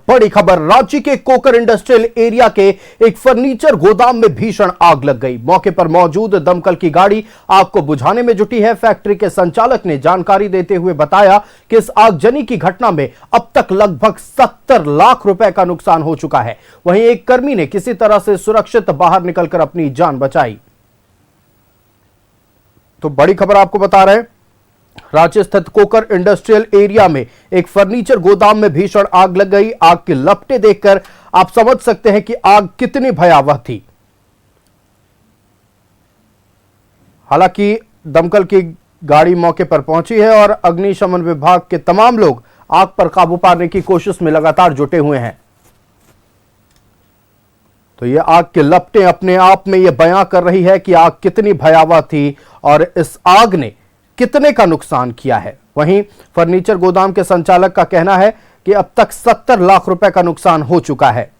बड़ी खबर, रांची के कोकर इंडस्ट्रियल एरिया के एक फर्नीचर गोदाम में भीषण आग लग गई। मौके पर मौजूद दमकल की गाड़ी आग को बुझाने में जुटी है। फैक्ट्री के संचालक ने जानकारी देते हुए बताया कि इस आगजनी की घटना में अब तक लगभग 70 लाख रुपए का नुकसान हो चुका है। वहीं एक कर्मी ने किसी तरह से सुरक्षित बाहर निकलकर अपनी जान बचाई। तो बड़ी खबर आपको बता रहे हैं, रांची स्थित कोकर इंडस्ट्रियल एरिया में एक फर्नीचर गोदाम में भीषण आग लग गई। आग की लपटें देखकर आप समझ सकते हैं कि आग कितनी भयावह थी। हालांकि दमकल की गाड़ी मौके पर पहुंची है और अग्निशमन विभाग के तमाम लोग आग पर काबू पाने की कोशिश में लगातार जुटे हुए हैं। तो यह आग की लपटें अपने आप में यह बयां कर रही है कि आग कितनी भयावह थी और इस आग ने कितने का नुकसान किया है। वहीं फर्नीचर गोदाम के संचालक का कहना है कि अब तक 70 लाख रुपए का नुकसान हो चुका है।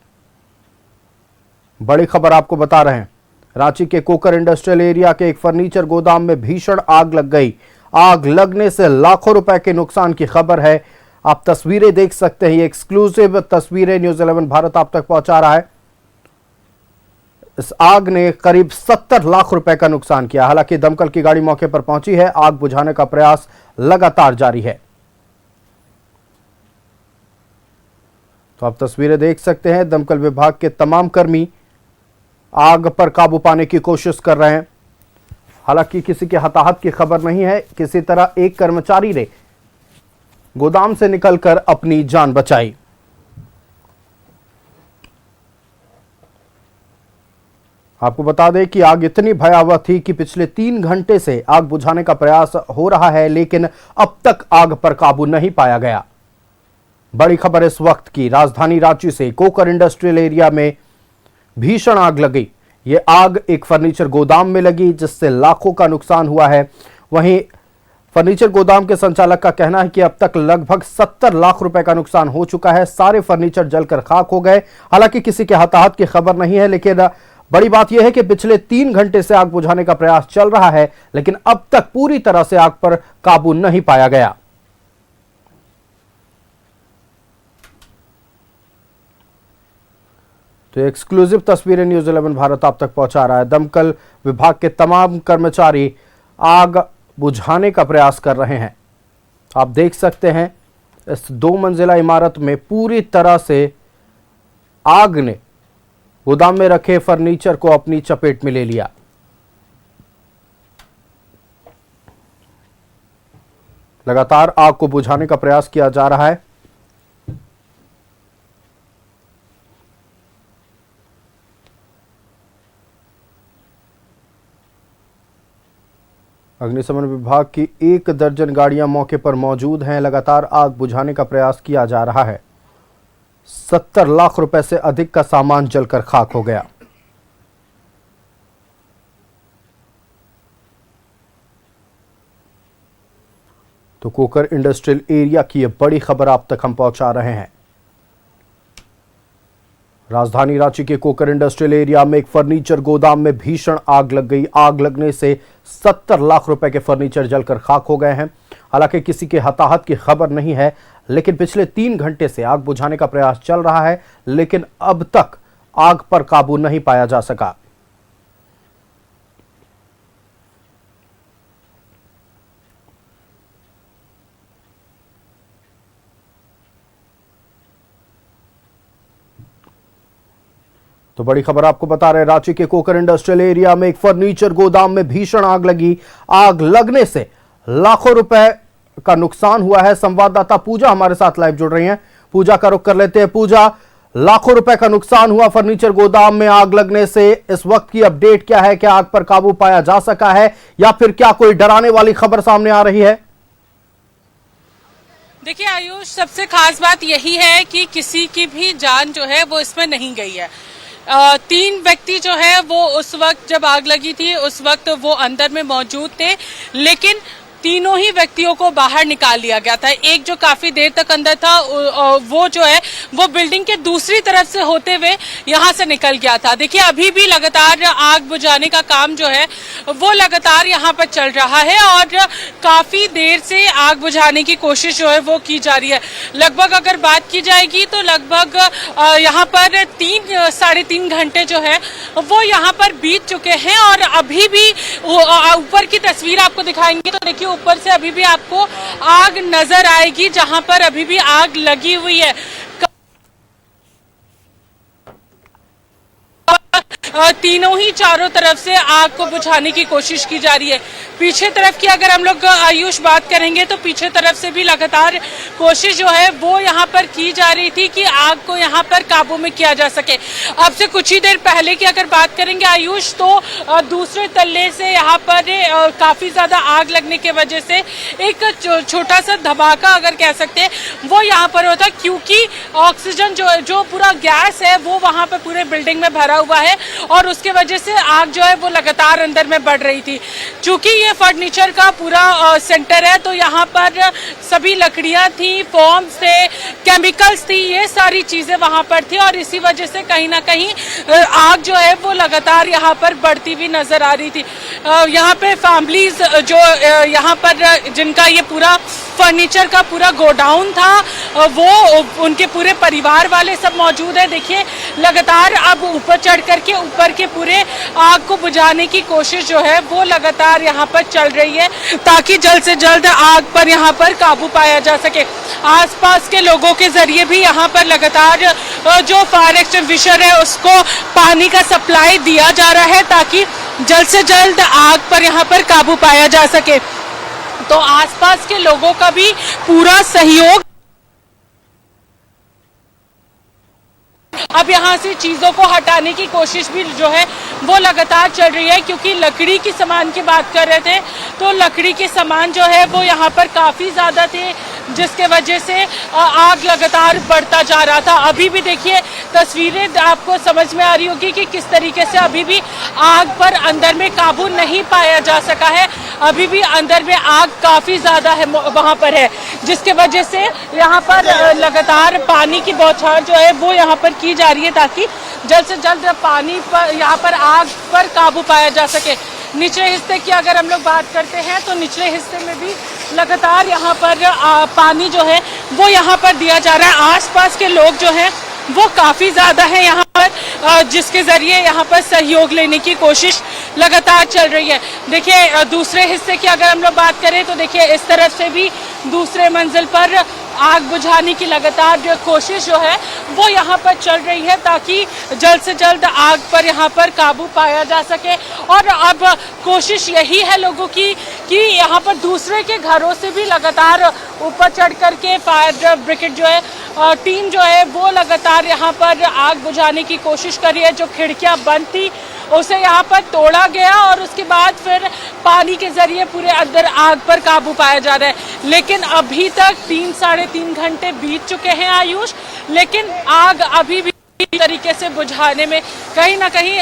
बड़ी खबर आपको बता रहे हैं, रांची के कोकर इंडस्ट्रियल एरिया के एक फर्नीचर गोदाम में भीषण आग लग गई। आग लगने से लाखों रुपए के नुकसान की खबर है। आप तस्वीरें देख सकते हैं, ये एक्सक्लूसिव तस्वीरें न्यूज़ 11 भारत आप तक पहुंचा रहा है। इस आग ने करीब 70 लाख रुपए का नुकसान किया। हालांकि दमकल की गाड़ी मौके पर पहुंची है। आग बुझाने का प्रयास लगातार जारी है। तो आप तस्वीरें देख सकते हैं, दमकल विभाग के तमाम कर्मी आग पर काबू पाने की कोशिश कर रहे हैं। हालांकि किसी के हताहत की खबर नहीं है। किसी तरह एक कर्मचारी ने गोदाम से निकलकर अपनी जान बचाई। आपको बता दें कि आग इतनी भयावह थी कि पिछले 3 घंटे से आग बुझाने का प्रयास हो रहा है, लेकिन अब तक आग पर काबू नहीं पाया गया। बड़ी खबर इस वक्त की, राजधानी रांची से कोकर इंडस्ट्रियल एरिया में भीषण आग लगी। यह आग एक फर्नीचर गोदाम में लगी, जिससे लाखों का नुकसान हुआ है। वहीं फर्नीचर गोदाम के संचालक का कहना है कि अब तक लगभग 70 लाख रुपए का नुकसान हो चुका है। सारे फर्नीचर जलकर खाक हो गए। हालांकि किसी के हताहत की खबर नहीं है, लेकिन बड़ी बात यह है कि पिछले 3 घंटे से आग बुझाने का प्रयास चल रहा है, लेकिन अब तक पूरी तरह से आग पर काबू नहीं पाया गया। तो एक्सक्लूसिव तस्वीरें न्यूज़ 11 भारत आप तक पहुंचा रहा है। दमकल विभाग के तमाम कर्मचारी आग बुझाने का प्रयास कर रहे हैं। आप देख सकते हैं, इस 2 मंजिला इमारत में पूरी तरह से आग ने गोदाम में रखे फर्नीचर को अपनी चपेट में ले लिया। लगातार आग को बुझाने का प्रयास किया जा रहा है। अग्निशमन विभाग की 1 दर्जन गाड़ियां मौके पर मौजूद हैं। लगातार आग बुझाने का प्रयास किया जा रहा है। 70 लाख रुपए से अधिक का सामान जलकर खाक हो गया। तो कोकर इंडस्ट्रियल एरिया की यह बड़ी खबर आप तक हम पहुंचा रहे हैं। राजधानी रांची के कोकर इंडस्ट्रियल एरिया में एक फर्नीचर गोदाम में भीषण आग लग गई। आग लगने से 70 लाख रुपए के फर्नीचर जलकर खाक हो गए हैं। हालांकि किसी के हताहत की खबर नहीं है, लेकिन पिछले 3 घंटे से आग बुझाने का प्रयास चल रहा है, लेकिन अब तक आग पर काबू नहीं पाया जा सका। तो बड़ी खबर आपको बता रहे हैं, रांची के कोकर इंडस्ट्रियल एरिया में एक फर्नीचर गोदाम में भीषण आग लगी। आग लगने से लाखों रुपए का नुकसान हुआ है। संवाददाता पूजा हमारे साथ लाइव जुड़ रही हैं। पूजा का रुख कर लेते हैं। पूजा, लाखों रुपए का नुकसान हुआ फर्नीचर गोदाम में आग लगने से। इस वक्त की अपडेट क्या है? क्या आग पर काबू पाया जा सका है या फिर क्या कोई डराने वाली खबर सामने आ रही है? देखिए आयुष, सबसे खास बात यही है कि किसी की भी जान जो है वो इसमें नहीं गई है। 3 व्यक्ति जो है वो उस वक्त जब आग लगी थी उस वक्त वो अंदर में मौजूद थे, लेकिन तीनों ही व्यक्तियों को बाहर निकाल लिया गया था। एक जो काफी देर तक अंदर था वो जो है वो बिल्डिंग के दूसरी तरफ से होते हुए यहाँ से निकल गया था। देखिए अभी भी लगातार आग बुझाने का काम जो है वो लगातार यहाँ पर चल रहा है और काफी देर से आग बुझाने की कोशिश जो है वो की जा रही है। लगभग अगर बात की जाएगी तो लगभग यहाँ पर 3-3.5 घंटे जो है वो यहाँ पर बीत चुके हैं और अभी भी ऊपर की तस्वीर आपको दिखाएंगे तो देखिए ऊपर से अभी भी आपको आग नजर आएगी, जहां पर अभी भी आग लगी हुई है। तीनों ही चारों तरफ से आग को बुझाने की कोशिश की जा रही है। पीछे तरफ की अगर हम लोग आयुष बात करेंगे तो पीछे तरफ से भी लगातार कोशिश जो है वो यहाँ पर की जा रही थी कि आग को यहाँ पर काबू में किया जा सके। अब से कुछ ही देर पहले की अगर बात करेंगे आयुष तो दूसरे तल्ले से यहाँ पर काफी ज्यादा आग लगने की वजह से एक छोटा सा धमाका अगर कह सकते हैं वो यहाँ पर होता, क्योंकि ऑक्सीजन जो पूरा गैस है वो वहाँ पर पूरे बिल्डिंग में भरा हुआ है और उसके वजह से आग जो है वो लगातार अंदर में बढ़ रही थी। चूंकि ये फर्नीचर का पूरा सेंटर है तो यहाँ पर सभी लकड़ियां थी, फॉर्म्स थे, केमिकल्स थी, ये सारी चीजें वहां पर थी और इसी वजह से कहीं ना कहीं आग जो है वो लगातार यहाँ पर बढ़ती हुई नजर आ रही थी। यहाँ पे फैमिलीज जो यहाँ पर जिनका ये पूरा फर्नीचर का पूरा गोडाउन था वो उनके पूरे परिवार वाले सब मौजूद है। देखिए लगातार अब ऊपर चढ़ करके ऊपर के पूरे आग को बुझाने की कोशिश जो है वो लगातार यहाँ पर चल रही है ताकि जल्द से जल्द आग पर यहाँ पर काबू पाया जा सके। आसपास के लोगों के जरिए भी यहाँ पर लगातार जो फायर एक्सटिंग्विशर है उसको पानी का सप्लाई दिया जा रहा है ताकि जल्द से जल्द आग पर यहाँ पर काबू पाया जा सके। तो आसपास के लोगों का भी पूरा सहयोग अब यहाँ से चीजों को हटाने की कोशिश भी जो है वो लगातार चल रही है, क्योंकि लकड़ी के सामान की बात कर रहे थे तो लकड़ी के सामान जो है वो यहाँ पर काफी ज्यादा थे जिसके वजह से आग लगातार बढ़ता जा रहा था। अभी भी देखिए तस्वीरें आपको समझ में आ रही होगी कि किस तरीके से अभी भी आग पर अंदर में काबू नहीं पाया जा सका है। अभी भी अंदर में आग काफी ज्यादा है वहां पर है, जिसके वजह से यहाँ पर लगातार पानी की बौछार जो है वो यहाँ पर की जा रही है ताकि जल्द से जल्द पानी पर यहाँ पर आग पर काबू पाया जा सके। निचले हिस्से की अगर हम लोग बात करते हैं तो निचले हिस्से में भी लगातार यहाँ पर पानी जो है वो यहाँ पर दिया जा रहा है। आसपास के लोग जो हैं वो काफी ज्यादा है यहाँ पर, जिसके जरिए यहाँ पर सहयोग लेने की कोशिश लगातार चल रही है। देखिए दूसरे हिस्से की अगर हम लोग बात करें तो देखिए इस तरफ से भी दूसरे मंजिल पर आग बुझाने की लगातार जो कोशिश जो है वो यहाँ पर चल रही है ताकि जल्द से जल्द आग पर यहाँ पर काबू पाया जा सके। और अब कोशिश यही है लोगों की कि यहाँ पर दूसरे के घरों से भी लगातार ऊपर चढ़ करके फायर ब्रिगेड जो है टीम जो है वो लगातार यहाँ पर आग बुझाने की कोशिश कर रही है। जो खिड़कियाँ बंद थी उसे यहाँ पर तोड़ा गया और उसके बाद फिर पानी के जरिए पूरे अंदर आग पर काबू पाया जा रहा है। लेकिन अभी तक 3-3.5 घंटे बीत चुके हैं आयुष, लेकिन आग अभी भी तरीके से बुझाने में कहीं ना कहीं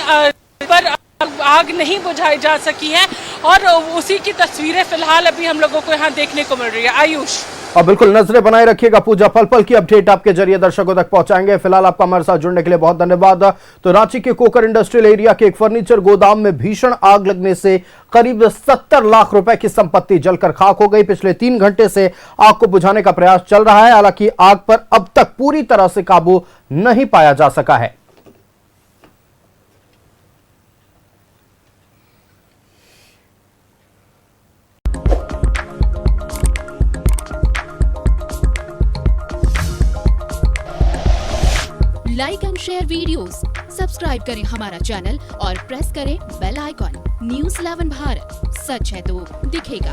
पर आग नहीं बुझाई जा सकी है और उसी की तस्वीरें फिलहाल अभी हम लोगों को यहाँ देखने को मिल रही है। आयुष और बिल्कुल नजरें बनाए रखिएगा, पूजा पल पल की अपडेट आपके जरिए दर्शकों तक पहुंचाएंगे। फिलहाल आपका हमारे साथ जुड़ने के लिए बहुत धन्यवाद। तो रांची के कोकर इंडस्ट्रियल एरिया के एक फर्नीचर गोदाम में भीषण आग लगने से करीब 70 लाख रुपए की संपत्ति जलकर खाक हो गई। पिछले 3 घंटे से आग को बुझाने का प्रयास चल रहा है, हालांकि आग पर अब तक पूरी तरह से काबू नहीं पाया जा सका है। Like and share videos, subscribe करें हमारा चैनल और प्रेस करें बेल आइकॉन। न्यूज़ 11 भारत, सच है तो दिखेगा।